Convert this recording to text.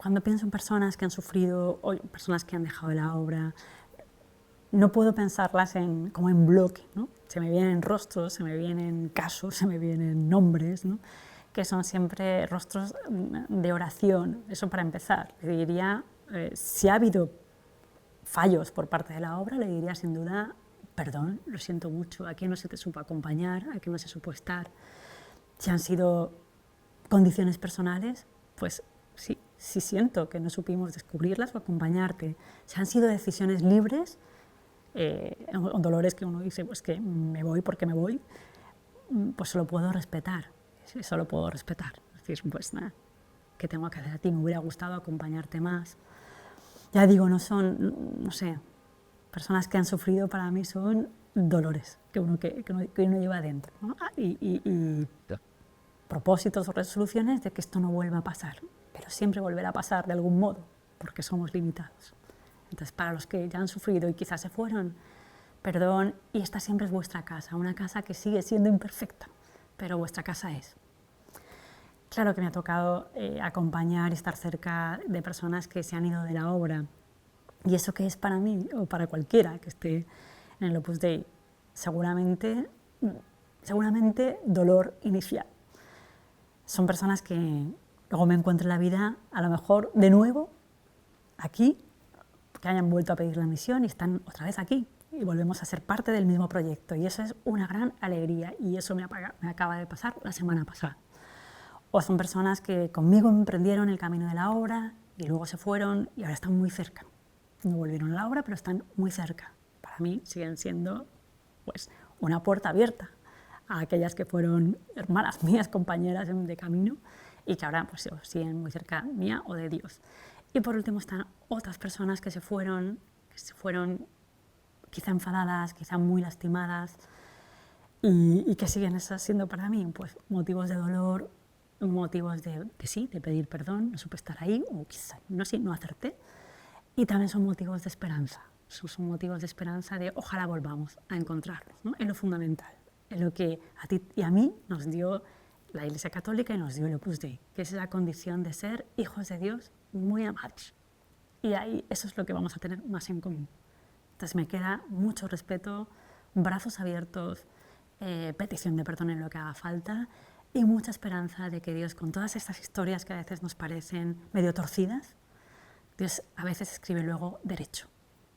cuando pienso en personas que han sufrido o personas que han dejado la obra, no puedo pensarlas como en bloque, ¿no? Se me vienen rostros, se me vienen casos, se me vienen nombres, ¿no? Que son siempre rostros de oración. Eso para empezar. Le diría, si ha habido fallos por parte de la obra, le diría sin duda, perdón, lo siento mucho, aquí no se te supo acompañar, aquí no se supo estar. Si han sido condiciones personales, pues sí siento que no supimos descubrirlas o acompañarte. Si han sido decisiones libres, dolores que uno dice, pues que me voy porque me voy, pues solo puedo respetar, solo puedo respetar. Es decir, pues nada, ¿qué tengo que hacer a ti? Me hubiera gustado acompañarte más. Ya digo, no son, no sé, personas que han sufrido para mí son dolores que uno lleva dentro, ¿no? Y propósitos o resoluciones de que esto no vuelva a pasar, pero siempre volverá a pasar de algún modo, porque somos limitados. Entonces, para los que ya han sufrido y quizás se fueron, perdón, y esta siempre es vuestra casa, una casa que sigue siendo imperfecta, pero vuestra casa es. Claro que me ha tocado acompañar y estar cerca de personas que se han ido de la obra, y eso que es para mí o para cualquiera que esté en el Opus Dei, seguramente dolor inicial. Son personas que luego me encuentro en la vida, a lo mejor de nuevo, aquí, que hayan vuelto a pedir la misión y están otra vez aquí y volvemos a ser parte del mismo proyecto, y eso es una gran alegría, y eso me acaba de pasar la semana pasada. O son personas que conmigo emprendieron el camino de la obra y luego se fueron y ahora están muy cerca. No volvieron a la obra, pero están muy cerca. Para mí siguen siendo pues, una puerta abierta a aquellas que fueron hermanas mías, compañeras de camino, y que ahora pues, siguen muy cerca mía o de Dios. Y por último están otras personas que se fueron quizá enfadadas, quizá muy lastimadas, y que siguen siendo para mí pues, motivos de dolor, motivos de pedir perdón, no supe estar ahí, o quizá no acerté, y también son motivos de esperanza. Son motivos de esperanza de ojalá volvamos a encontrarnos, ¿no? En lo fundamental, en lo que a ti y a mí nos dio la Iglesia Católica y nos dio el Opus Dei, que es la condición de ser hijos de Dios muy amados. Y ahí eso es lo que vamos a tener más en común. Entonces me queda mucho respeto, brazos abiertos, petición de perdón en lo que haga falta y mucha esperanza de que Dios, con todas estas historias que a veces nos parecen medio torcidas, Dios a veces escribe luego derecho.